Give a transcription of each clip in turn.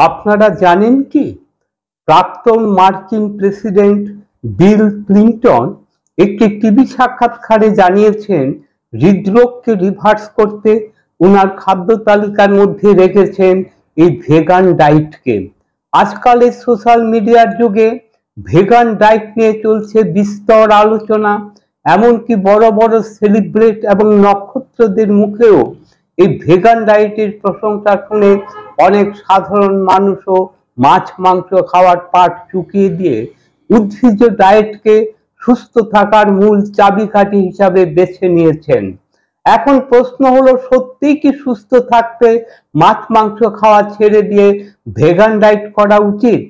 আপনারা জানেন কি প্রাক্তন মার্কিন প্রেসিডেন্ট বিল ক্লিন্টন একটি টিভি সাক্ষাৎকারে জানিয়েছেন হৃদরোগকে রিভার্স করতে ওনার খাদ্য তালিকার মধ্যে রেখেছেন এই ভেগান ডায়েটকে। আজকাল এই সোশ্যাল মিডিয়ার যুগে ভেগান ডায়েট নিয়ে চলছে বিস্তর আলোচনা, এমনকি বড় বড় সেলিব্রিটি এবং নক্ষত্রদের মুখেও এই ভেগান ডায়েটের প্রশংসা শুনে অনেক সাধারণ মানুষও মাছ মাংস খাওয়ার পাট চুকিয়ে দিয়ে উদ্ভিজ্জ ডায়েটকে সুস্থ থাকার মূল চাবিকাঠি হিসাবে বেছে নিয়েছেন। এখন প্রশ্ন হলো, সত্যিই কি সুস্থ থাকতে মাছ মাংস খাওয়া ছেড়ে দিয়ে ভেগান ডায়েট করা উচিত?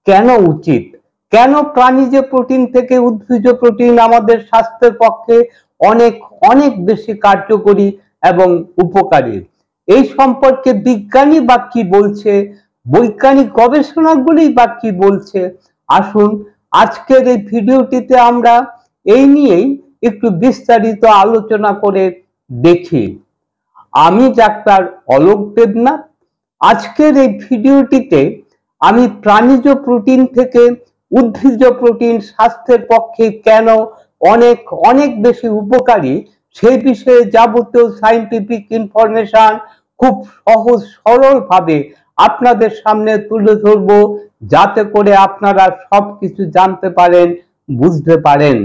কেন উচিত? কেন প্রাণীজ প্রোটিন থেকে উদ্ভিজ্জ প্রোটিন আমাদের স্বাস্থ্যের পক্ষে অনেক অনেক বেশি কার্যকরী এবং উপকারী? এই সম্পর্কে বিজ্ঞানী বা কি বলছে, বৈজ্ঞানিক গবেষণাগুলি বা কি বলছে, আসুন আজকের এই ভিডিওটিতে আমরা এই নিয়েই একটু বিস্তারিত আলোচনা করে দেখি। আমি ডাক্তার অলোক দেবনাথ। আজকের এই ভিডিওটিতে আমি প্রাণীজ প্রোটিন থেকে উদ্ভিজ্জ প্রোটিন স্বাস্থ্যের পক্ষে কেন অনেক অনেক বেশি উপকারী সেই বিষয়ে যাবতীয় সায়েন্টিফিক ইনফরমেশন খুব সহজ সরল ভাবে আপনাদের সামনে তুলে ধরব, যাতে করে আপনারা সবকিছু জানতে পারেন, বুঝতে পারেন।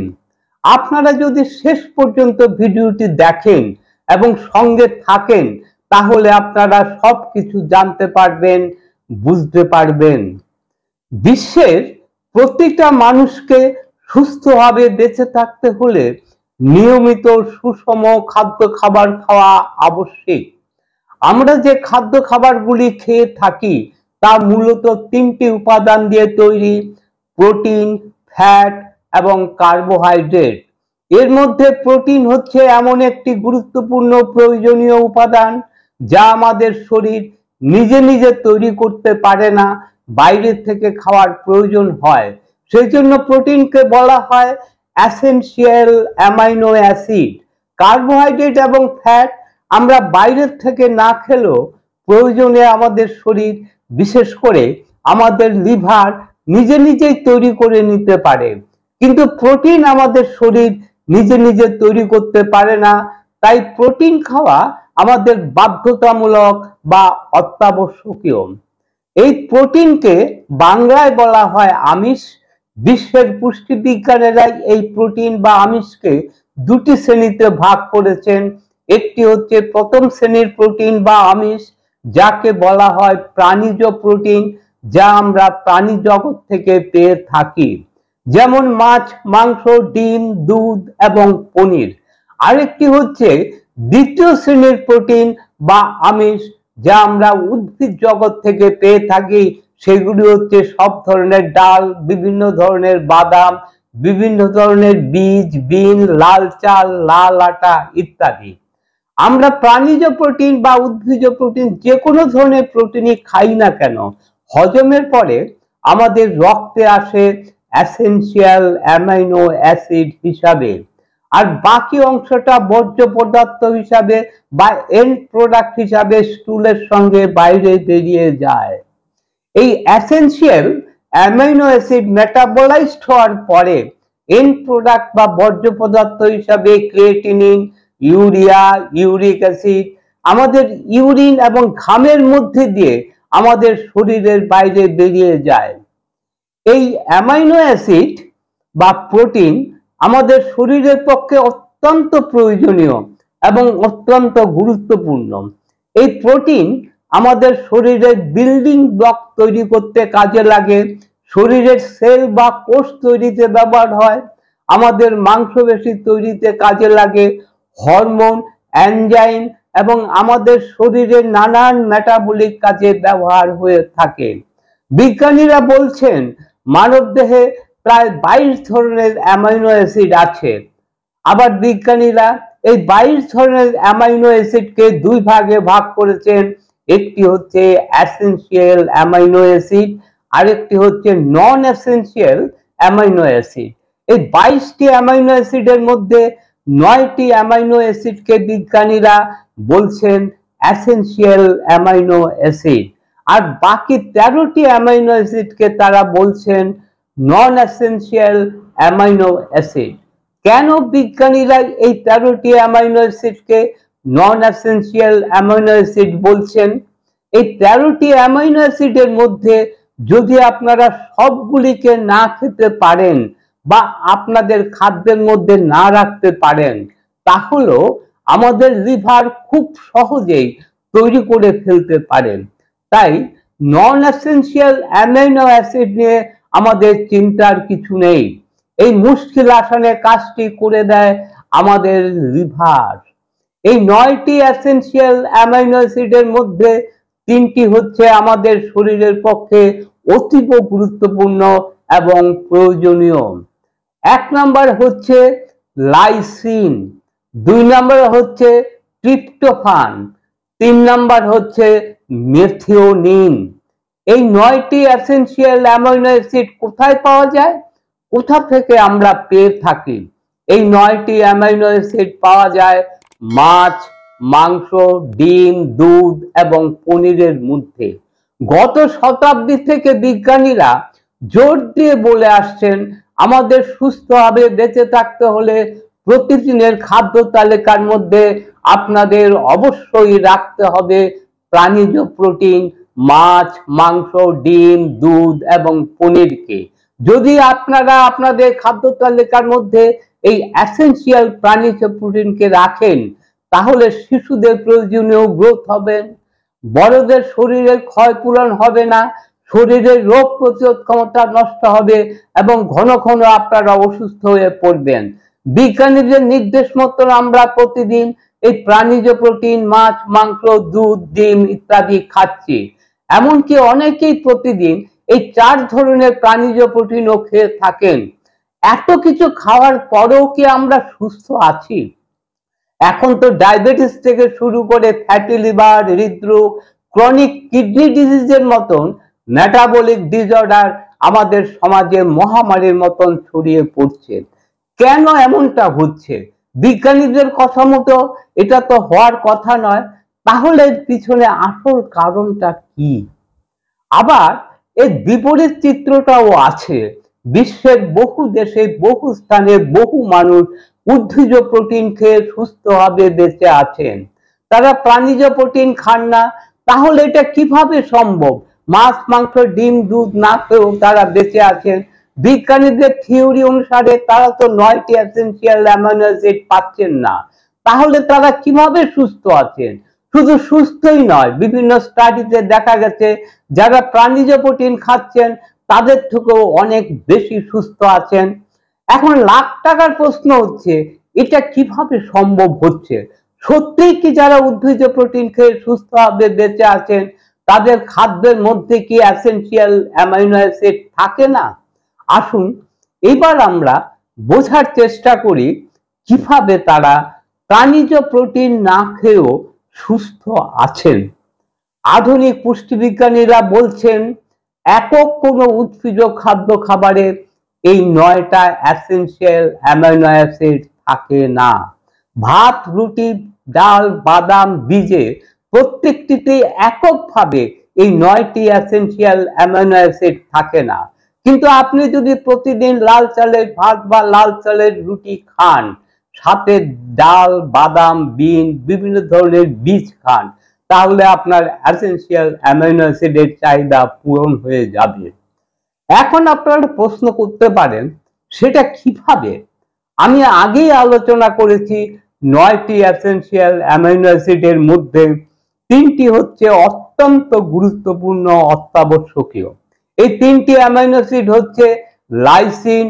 আপনারা যদি শেষ পর্যন্ত ভিডিওটি দেখেন এবং সঙ্গে থাকেন, তাহলে আপনারা সবকিছু জানতে পারবেন, বুঝতে পারবেন। বিশ্বের প্রতিটা মানুষকে সুস্থভাবে বেঁচে থাকতে হলে নিয়মিত সুষম খাদ্য খাবার খাওয়া আবশ্যক। আমরা যে খাদ্য খাবারগুলি খেয়ে থাকি তা মূলত তিনটি উপাদান দিয়ে তৈরি: প্রোটিন, ফ্যাট এবং কার্বোহাইড্রেট। এর মধ্যে প্রোটিন হচ্ছে এমন একটি গুরুত্বপূর্ণ প্রয়োজনীয় উপাদান যা আমাদের শরীর নিজে নিজে তৈরি করতে পারে না, বাইরে থেকে খাওয়ার প্রয়োজন হয়। সেই জন্য প্রোটিনকে বলা হয় এসেনশিয়াল অ্যামাইনো অ্যাসিড। কার্বোহাইড্রেট এবং ফ্যাট আমরা বাইরের থেকে না খেলেও প্রয়োজনে আমাদের শরীর, বিশেষ করে আমাদের লিভার নিজে নিজেই তৈরি করে নিতে পারে, কিন্তু প্রোটিন আমাদের শরীর নিজে নিজে তৈরি করতে পারে না। তাই প্রোটিন খাওয়া আমাদের বাধ্যতামূলক বা অত্যাবশ্যকীয়। এই প্রোটিনকে বাংলায় বলা হয় আমিষ। বিশ্বের পুষ্টি বিজ্ঞানীরা এই প্রোটিন বা আমিষকে দুটি শ্রেণীতে ভাগ করেছেন। একটি হচ্ছে প্রথম শ্রেণীর প্রোটিন বা আমিষ, যাকে বলা হয় প্রাণীজ প্রোটিন, যা আমরা প্রাণী জগৎ থেকে পেয়ে থাকি, যেমন মাছ, মাংস, ডিম, দুধ এবং পনির। আরেকটি হচ্ছে দ্বিতীয় শ্রেণীর প্রোটিন বা আমিষ, যা আমরা উদ্ভিদ জগৎ থেকে পেয়ে থাকি। সেগুলি হচ্ছে সব ধরনের ডাল, বিভিন্ন ধরনের বাদাম, বিভিন্ন ধরনের বীজ, বিন, লাল চাল, লাল আটা ইত্যাদি। আমরা প্রাণীজ প্রোটিন বা উদ্ভিজ প্রোটিন যে কোনো ধরনের প্রোটিনই খাই না কেন, হজমের পরে আমাদের রক্তে আসে এসেনশিয়াল অ্যামাইনো অ্যাসিড হিসাবে, আর বাকি অংশটা বর্জ্য পদার্থ হিসাবে বা এন্ড প্রোডাক্ট হিসাবে স্টুলের সঙ্গে বাইরে বেরিয়ে যায়। এই এসেনশিয়াল অ্যামাইনো অ্যাসিড মেটাবলাইজড হওয়ার পরে এন্ড প্রোডাক্ট বা বর্জ্য পদার্থ হিসাবে ক্রিয়েটিনিন, ইউরিয়া, ইউরিক অ্যাসিড আমাদের ইউরিন এবং ঘামের মধ্যে দিয়ে আমাদের শরীরের বাইরে বেরিয়ে যায়। এই অ্যামাইনো অ্যাসিড বা প্রোটিন আমাদের শরীরের পক্ষে অত্যন্ত প্রয়োজনীয় এবং অত্যন্ত গুরুত্বপূর্ণ। এই প্রোটিন আমাদের শরীরের বিল্ডিং ব্লক তৈরি করতে কাজে লাগে, শরীরের সেল বা কোষ তৈরিতে ব্যবহার হয়, আমাদের মাংসপেশি তৈরিতে কাজে লাগে, হরমোন, এনজাইম এবং আমাদের শরীরের নানান মেটাবলিক কাজে ব্যবহার হয়ে থাকে। বিজ্ঞানীরা বলছেন মানবদেহে প্রায় 22 ধরনের অ্যামাইনো অ্যাসিড আছে। আবার বিজ্ঞানীরা এই 22 ধরনের অ্যামাইনো অ্যাসিডকে দুই ভাগে ভাগ করেছেন। একটি হচ্ছে এসেনশিয়াল অ্যামাইনো অ্যাসিড, আরেকটি হচ্ছে নন এসেনশিয়াল অ্যামাইনো অ্যাসিড। এই 22টি অ্যামাইনো অ্যাসিডের মধ্যে 9টি অ্যামাইনো অ্যাসিডকে বিজ্ঞানীরা বলছেন এসেনশিয়াল অ্যামাইনো অ্যাসিড, আর বাকি 13টি অ্যামাইনো অ্যাসিডকে তারা বলছেন নন এসেনশিয়াল অ্যামাইনো অ্যাসিড। কেন বিজ্ঞানীরা এই 13টি অ্যামাইনো অ্যাসিডকে নন এসেনশিয়াল অ্যামাইনো অ্যাসিড বলছেন? এই 13টি অ্যামাইনো অ্যাসিডের মধ্যে যদি আপনারা সবগুলিকে না খেতে পারেন বা আপনাদের খাদ্যের মধ্যে না রাখতে পারেন, তাহলেও আমাদের লিভার খুব সহজেই তৈরি করে ফেলতে পারেন। তাই নন এসেনশিয়াল অ্যামাইনো অ্যাসিড নিয়ে আমাদের চিন্তার কিছু নেই। এই মুশকিল আসানে কাজটি করে দেয় আমাদের লিভার। এই 9টি এসেনশিয়াল অ্যামাইনো অ্যাসিডের মধ্যে 3টি হচ্ছে আমাদের শরীরের পক্ষে অতীব গুরুত্বপূর্ণ এবং প্রয়োজনীয়। 1 নম্বর হচ্ছে লাইসিন, 2 নম্বর হচ্ছে ট্রিপ্টোফান, 3 নম্বর হচ্ছে মেথিওনিন। এই 9টি এসেনশিয়াল অ্যামাইনো অ্যাসিড কোথায় পাওয়া যায়? কোথা থেকে আমরা পেয়ে থাকি? এই 9টি অ্যামাইনো অ্যাসিড পাওয়া যায় মাছ, মাংস, ডিম, দুধ এবং পনিরের মধ্যে। গত শতাব্দী থেকে বিজ্ঞানীরা জোর দিয়ে বলে আসছেন আমাদের সুস্থভাবে বেঁচে থাকতে হলে প্রতিদিনের খাদ্য তালিকার মধ্যে আপনাদের অবশ্যই রাখতে হবে প্রাণীজ প্রোটিন, মাছ, মাংস, ডিম, দুধ এবং পনিরকে। যদি আপনারা আপনাদের খাদ্য তালিকার মধ্যে এই এসেনশিয়াল প্রাণীজ প্রোটিনকে রাখেন, তাহলে শিশুদের প্রয়োজনীয় গ্রোথ হবে, বড়দের শরীরের ক্ষয়পূরণ হবে না, শরীরের রোগ প্রতিরোধ ক্ষমতা নষ্ট হবে এবং ঘন ঘন আপনারা অসুস্থ হয়ে পড়বেন। বিজ্ঞানীদের নির্দেশ মতো আমরা প্রতিদিন এই প্রাণীজ প্রোটিন, মাছ, মাংস, দুধ, ডিম ইত্যাদি খাচ্ছি। এমনকি অনেকেই প্রতিদিন এই 4 ধরনের প্রাণীজ প্রোটিনও খেয়ে থাকেন। এত কিছু খাওয়ার পরেও কি আমরা সুস্থ আছি? এখন তো ডায়াবেটিস থেকে শুরু করে ফ্যাটি লিভার, হৃদরোগ, ক্রনিক কিডনি ডিজিজের মতন মেটাবলিক ডিসঅর্ডার আমাদের সমাজে মহামারীর মতন ছড়িয়ে পড়ছে। কেন এমনটা হচ্ছে? বিজ্ঞানীদের কথা মতো এটা তো হওয়ার কথা নয়। তাহলে পিছনে আসল কারণটা কি? আবার এর বিপরীত চিত্রটাও আছে। বিশ্বের বহু দেশে, বহু স্থানে বহু মানুষ উদ্ভিজ প্রোটিন খেয়ে সুস্থভাবে বেঁচে আছেন। তারা প্রাণীজ প্রোটিন খান না। তাহলে এটা কিভাবে সম্ভব? মাছ, মাংস, ডিম, দুধ না খেয়েও তারা বেঁচে আছেন। বিজ্ঞানীদের থিওরি অনুসারে তারা তো 9টি এসেনশিয়াল অ্যামাইনো অ্যাসিড পাচ্ছেন না। তাহলে তারা কিভাবে সুস্থ আছেন? শুধু সুস্থই নয়, বিভিন্ন স্টাডিতে দেখা গেছে যারা প্রাণীজ প্রোটিন খাচ্ছেন তাদের থেকেও অনেক বেশি সুস্থ আছেন। এখন লাখ টাকার প্রশ্ন হচ্ছে এটা কিভাবে সম্ভব হচ্ছে? সত্যিই কি যারা উদ্ভিজ প্রোটিন খেয়ে সুস্থভাবে বেঁচে আছেন তাদের খাদ্যের মধ্যে কি এসেনশিয়াল অ্যামাইনো অ্যাসিড থাকে না? আসুন এবার আমরা বোঝার চেষ্টা করি কিভাবে তারা প্রাণীজ প্রোটিন না খেয়েও সুস্থ আছেন। আধুনিক পুষ্টিবিজ্ঞানীরা বলছেন একক কোনো উদ্ভিজ খাদ্য খাবারে এই 9টা এসেনশিয়াল অ্যামাইনো অ্যাসিড থাকে না। ভাত, রুটি, ডাল, বাদাম, বীজে প্রত্যেকটিতে এককভাবে এই 9টি এসেনশিয়াল অ্যামাইনো অ্যাসিড থাকে না। কিন্তু আপনি যদি প্রতিদিন লাল চালের ভাত বা লাল চালের রুটি খান, সাথে ডাল, বাদাম, বিন, বিভিন্ন ধরনের বীজ খান, তাহলে আপনার এসেনশিয়াল অ্যামাইনো অ্যাসিডের চাহিদা পূরণ হয়ে যাবে। এখন আপনারা প্রশ্ন করতে পারেন সেটা কিভাবে? আমি আগেই আলোচনা করেছি 9টি এসেনশিয়াল অ্যামাইনো অ্যাসিডের মধ্যে 3টি হচ্ছে অত্যন্ত গুরুত্বপূর্ণ, অত্যাবশ্যকীয়। এই 3টি অ্যামাইনো অ্যাসিড হচ্ছে লাইসিন,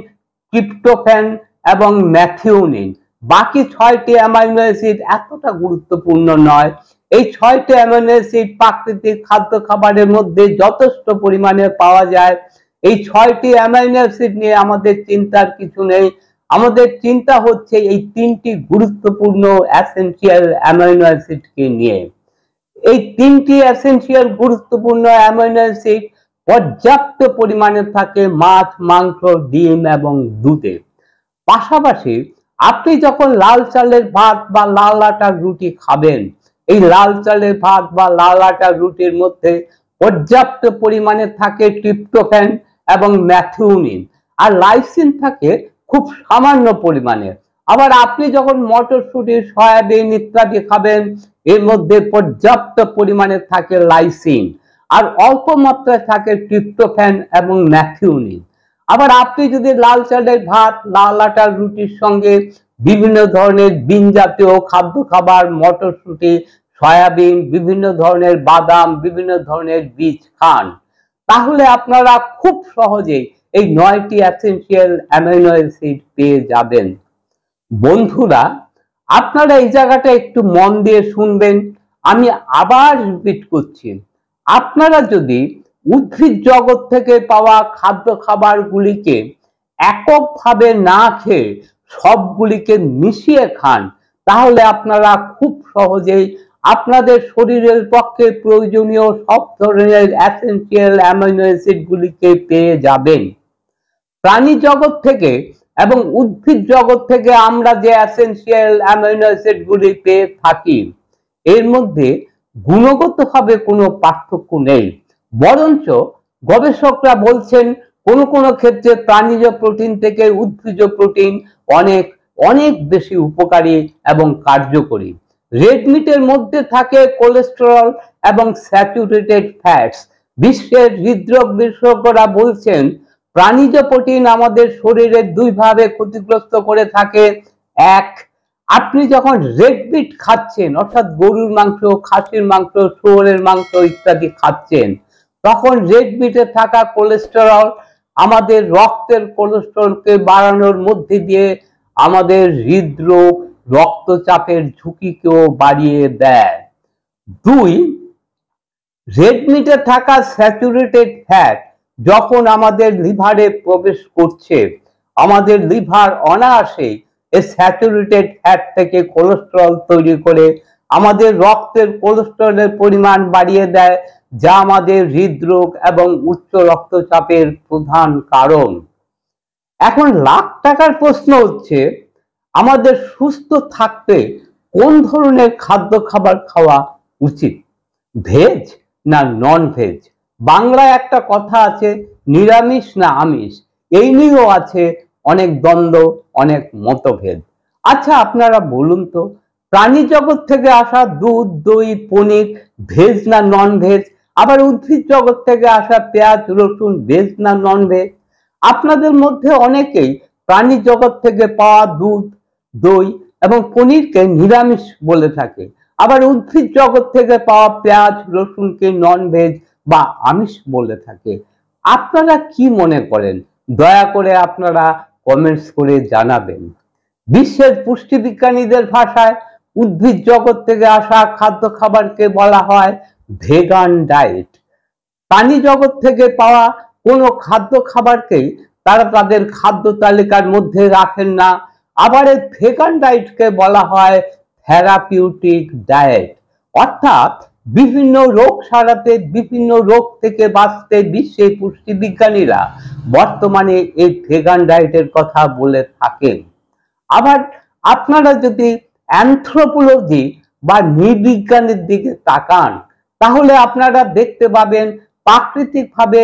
ট্রিপ্টোফ্যান এবং মেথিওনিন। বাকি 6টি অ্যামাইনো অ্যাসিড এতটা গুরুত্বপূর্ণ নয়। এই 6টি অ্যামাইনো অ্যাসিড প্রাকৃতিক খাদ্য খাবারের মধ্যে যথেষ্ট পরিমাণে পাওয়া যায়। এই 6টি অ্যামাইনো অ্যাসিড নিয়ে আমাদের চিন্তার কিছু নেই। আমাদের চিন্তা হচ্ছে এই 3টি গুরুত্বপূর্ণ এসেনশিয়াল অ্যামাইনো অ্যাসিডকে নিয়ে। এই 3টি এসেনশিয়াল গুরুত্বপূর্ণ অ্যামাইনো অ্যাসিড পর্যাপ্ত পরিমাণে থাকে মাছ, মাংস, ডিম এবং দুধে। পাশাপাশি আপনি যখন লাল চালের ভাত বা লাল আটার রুটি খাবেন, এই লাল চালের ভাত বা লাল আটার রুটির মধ্যে পর্যাপ্ত পরিমাণে থাকে ট্রিপ্টোফ্যান এবং ম্যাথিওনিন, আর লাইসিন থাকে খুব সামান্য পরিমাণে। আবার আপনি যখন মটরশুঁটি, সয়াবিন ইত্যাদি খাবেন, এর মধ্যে পর্যাপ্ত পরিমাণে থাকে লাইসিন আর অল্প মাত্রায় থাকে ট্রিপ্টোফ্যান এবং ম্যাথিওনিন। আবার আপনি যদি লাল চালের ভাত, লাল আটার রুটির সঙ্গে বিভিন্ন ধরনের বিন জাতীয় খাদ্য খাবার, মটরশুঁটি, সয়াবিন, বিভিন্ন ধরনের বাদাম, বিভিন্ন ধরনের বীজ খান, তাহলে আপনারা খুব সহজেই এই 9টি এসেনশিয়াল অ্যামিনো অ্যাসিড পেয়ে যাবেন। বন্ধুরা, আপনারা এই জায়গাটা একটু মন দিয়ে শুনবেন। আমি আবার রিপিট করছি, আপনারা যদি উদ্ভিদ জগৎ থেকে পাওয়া খাদ্য খাবারগুলিকে এককভাবে না খেয়ে সবগুলিকে মিশিয়ে খান, তাহলে আপনারা খুব সহজেই আপনাদের শরীরের পক্ষে প্রয়োজনীয় সব ধরনের এসেনশিয়াল অ্যামিনো অ্যাসিড গুলিকে পেয়ে যাবেন। প্রাণী জগৎ থেকে এবং উদ্ভিদ জগৎ থেকে আমরা যে এসেনশিয়াল অ্যামিনো অ্যাসিড গুলি পেয়ে থাকি, এর মধ্যে গুণগতভাবে কোনো পার্থক্য নেই, বরঞ্চ গবেষকরা বলছেন কোনো কোনো ক্ষেত্রে প্রাণীজ প্রোটিন থেকে উদ্ভিজ প্রোটিন অনেক অনেক বেশি উপকারী এবং কার্যকরী। রেড মিটের মধ্যে থাকে কোলেস্টেরল এবং স্যাচুরেটেড ফ্যাটস। বিশ্বের হৃদরোগ বিশেষজ্ঞরা বলছেন প্রাণীজ প্রোটিন আমাদের শরীরে দুইভাবে ক্ষতিগ্রস্ত করে থাকে। এক, আপনি যখন রেড মিট খাচ্ছেন, অর্থাৎ গরুর মাংস, খাসির মাংস, শুয়োরের মাংস ইত্যাদি খাচ্ছেন, তখন রেড মিটে থাকা কোলেস্টেরল আমাদের রক্তের কোলেস্টেরলকে বাড়ানোর মধ্যে দিয়ে আমাদের হৃদরোগ, রক্তচাপের ঝুঁকিকেও বাড়িয়ে দেয়। দুই, রেড মিটে থাকা স্যাচুরেটেড ফ্যাট যখন আমাদের লিভারে প্রবেশ করছে, আমাদের লিভার অনায়াসে এই স্যাচুরেটেড ফ্যাট থেকে কোলেস্টেরল তৈরি করে আমাদের রক্তের কোলেস্টেরলের পরিমাণ বাড়িয়ে দেয়, যা আমাদের হৃদরোগ এবং উচ্চ রক্তচাপের প্রধান কারণ। এখন লাখ টাকার প্রশ্ন হচ্ছে, আমাদের সুস্থ থাকতে কোন ধরনের খাদ্য খাবার খাওয়া উচিত, ভেজ না নন ভেজ? বাংলায় একটা কথা আছে, নিরামিষ না আমিষ, এই নিয়েও আছে অনেক দ্বন্দ্ব, অনেক মতভেদ। আচ্ছা, আপনারা বলুন তো, প্রাণী জগৎ থেকে আসা দুধ, দই, পনির ভেজ না নন ভেজ? আবার উদ্ভিদ জগৎ থেকে আসা পেঁয়াজ, রসুন ভেজ না নন ভেজ? আপনাদের মধ্যে অনেকেই প্রাণী জগৎ থেকে পাওয়া দুধ, দই এবং পনিরকে নিরামিষ বলে থাকে, আবার উদ্ভিদ জগৎ থেকে পাওয়া পেঁয়াজ, রসুনকে নন ভেজ বা আমিষ বলে থাকে। আপনারা কি মনে করেন? দয়া করে আপনারা কমেন্টস করে জানাবেন। বিশ্বের পুষ্টিবিজ্ঞানীদের ভাষায় উদ্ভিদ জগৎ থেকে আসা খাদ্য খাবারকে বলা হয় ভেগান ডায়েট। প্রাণী জগৎ থেকে পাওয়া কোনো খাদ্য খাবারকেই তারা তাদের খাদ্য তালিকার মধ্যে রাখেন না। আবার এই ভেগান ডায়েটকে বলা হয় থেরাপিউটিক ডায়েট। অর্থাৎ বিভিন্ন রোগ সারাতে, বিভিন্ন রোগ থেকে বাঁচতে বিশ্বের পুষ্টিবিজ্ঞানীরা বর্তমানে এই ভেগান ডায়েটের কথা বলে থাকেন। আবার আপনারা যদি অ্যানথ্রোপোলজি বা নৃবিজ্ঞানের দিকে তাকান, তাহলে আপনারা দেখতে পাবেন প্রাকৃতিকভাবে,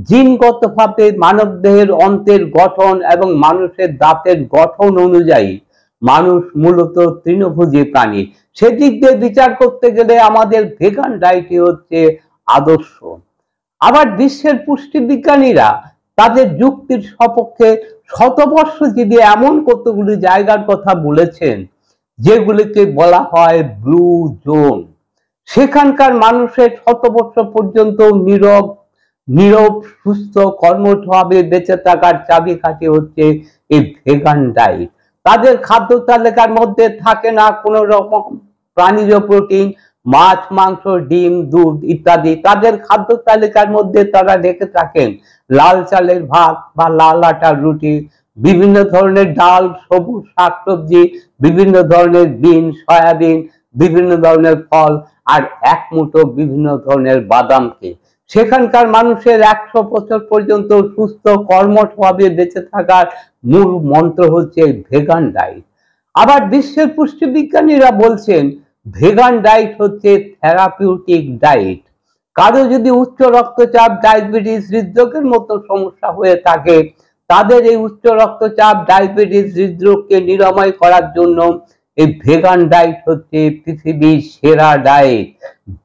জিনগতভাবে মানবদেহের অন্ত্রের গঠন এবং মানুষের দাঁতের গঠন অনুযায়ী মানুষ মূলত তৃণভোজী প্রাণী। সেদিক দিয়ে বিচার করতে গেলে আমাদের ভেগান ডায়েটই হচ্ছে আদর্শ। আবার বিশ্বের পুষ্টিবিজ্ঞানীরা তাদের যুক্তির সপক্ষে শতবর্ষ যদি এমন কতগুলি জায়গার কথা বলেছেন যেগুলিকে বলা হয় ব্লু জোন। সেখানকার মানুষের শতবর্ষ পর্যন্ত নীরব সুস্থ কর্মঠভাবে বেঁচে থাকার চাবিকাঠি হচ্ছে এই ভেগান ডায়েট। তাদের খাদ্য তালিকার মধ্যে থাকে না কোনো রকম প্রাণীজ প্রোটিন, মাছ, মাংস, ডিম, দুধ ইত্যাদি। তাদের খাদ্য তালিকার মধ্যে তারা রেখে থাকেন লাল চালের ভাত বা লাল আটার রুটি, বিভিন্ন ধরনের ডাল, সবুজ শাকসবজি, বিভিন্ন ধরনের বিন, সয়াবিন, বিভিন্ন ধরনের ফল আর এক মুঠো বিভিন্ন ধরনের বাদামকে। সেখানকার মানুষের 100 বছর পর্যন্ত সুস্থ কর্মঠভাবে বেঁচে থাকার মূল মন্ত্র হচ্ছে ভেগান ডায়েট। আবার বিশ্বের পুষ্টিবিজ্ঞানীরা বলছেন ভেগান ডায়েট হচ্ছে থেরাপিউটিক ডায়েট। কারো যদি উচ্চ রক্তচাপ, ডায়াবেটিস, হৃদরোগের মতো সমস্যা হয়ে থাকে, তাদের এই উচ্চ রক্তচাপ, ডায়াবেটিস, হৃদরোগকে নিরাময় করার জন্য এই ভেগান ডায়েট হচ্ছে পৃথিবীর সেরা ডায়েট,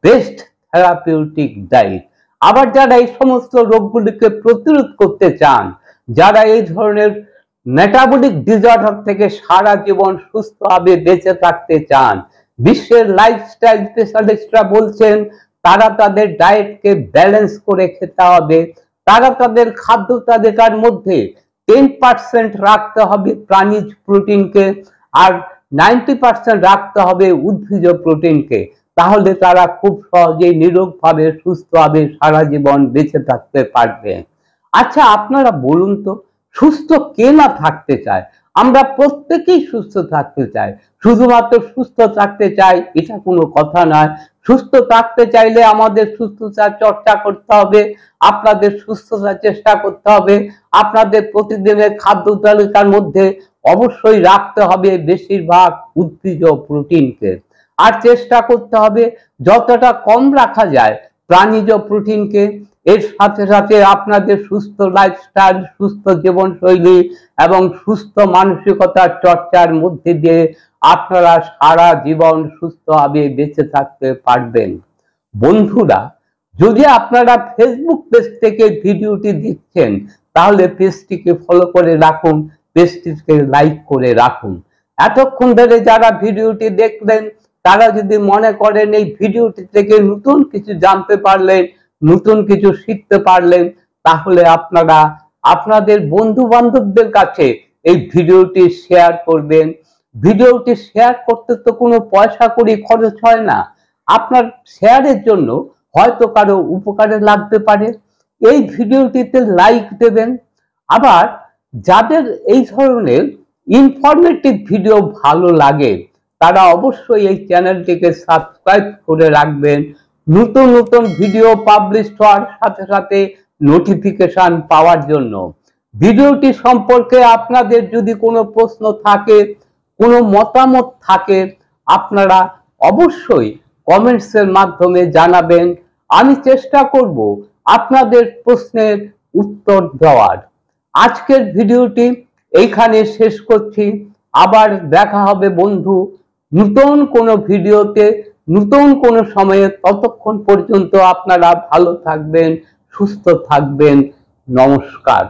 বেস্ট থেরাপিউটিক ডায়েট। আবার যারা এই সমস্ত রোগগুলিকে প্রতিরোধ করতে চান, যারা এই ধরনের মেটাবলিক ডিসঅর্ডার থেকে সারা জীবন সুস্থভাবে বেঁচে থাকতে চান, বিশ্বের লাইফস্টাইল স্পেশালিস্টরা বলছেন তারা তাদের ডায়েটকে ব্যালেন্স করে খেতে হবে। তারা তাদের খাদ্য তালিকার মধ্যে 10% রাখতে হবে প্রাণীজ প্রোটিনকে, আর 90% রাখতে হবে উদ্ভিজ প্রোটিনকে। তাহলে তারা খুব সহজেই নিরোগভাবে সুস্থভাবে সারা জীবন বেঁচে থাকতে পারবে। আচ্ছা, আপনারা বলুন তো, সুস্থ কে না থাকতে চায়? আমরা প্রত্যেকেই সুস্থ থাকতে চাই। শুধুমাত্র সুস্থ থাকতে চাই এটা কোনো কথা নয়। সুস্থ থাকতে চাইলে আমাদের সুস্থতার চর্চা করতে হবে, আপনাদের সুস্থতার চেষ্টা করতে হবে। আপনাদের প্রতিদিনের খাদ্য তালিকার মধ্যে অবশ্যই রাখতে হবে বেশিরভাগ উদ্ভিজ প্রোটিনকে, আর চেষ্টা করতে হবে যতটা কম রাখা যায় প্রাণীজ প্রোটিনকে। এর সাথে সাথে আপনাদের সুস্থ লাইফস্টাইল, সুস্থ জীবনশৈলী এবং সুস্থ মানসিকতার চর্চার মধ্যে দিয়ে আপনারা সারা জীবন সুস্থভাবে বেঁচে থাকতে পারবেন। বন্ধুরা, যদি আপনারা ফেসবুক পেজ থেকে ভিডিওটি দেখছেন, তাহলে পেজটিকে ফলো করে রাখুন, পেজটিকে লাইক করে রাখুন। এতক্ষণ ধরে যারা ভিডিওটি দেখলেন, তারা যদি মনে করেন এই ভিডিওটি থেকে নতুন কিছু জানতে পারলেন, নতুন কিছু শিখতে পারলেন, তাহলে আপনারা আপনাদের বন্ধু বান্ধবদের কাছে এই ভিডিওটি শেয়ার করবেন। ভিডিওটি শেয়ার করতে তো কোনো পয়সা কড়ি খরচ হয় না। আপনার শেয়ারের জন্য হয়তো কারো উপকারে লাগতে পারে। এই ভিডিওটিতে লাইক দেবেন। আবার যাদের এই ধরনের ইনফরমেটিভ ভিডিও ভালো লাগে, তারা অবশ্যই এই চ্যানেলটিকে সাবস্ক্রাইব করে রাখবেন। নতুন নতুন ভিডিও পাবলিশ হওয়ার সাথে সাথে নোটিফিকেশন পাওয়ার জন্য। ভিডিওটি সম্পর্কে আপনাদের যদি কোনো প্রশ্ন থাকে, কোনো মতামত থাকে, আপনারা অবশ্যই কমেন্টসের মাধ্যমে জানাবেন। আমি চেষ্টা করব আপনাদের প্রশ্নের উত্তর দেওয়ার। আজকের ভিডিওটি এইখানে শেষ করছি। আবার দেখা হবে বন্ধু নতুন কোনো ভিডিওতে, নতুন কোনো সময়ে। ততক্ষণ পর্যন্ত আপনারা ভালো থাকবেন, সুস্থ থাকবেন। নমস্কার।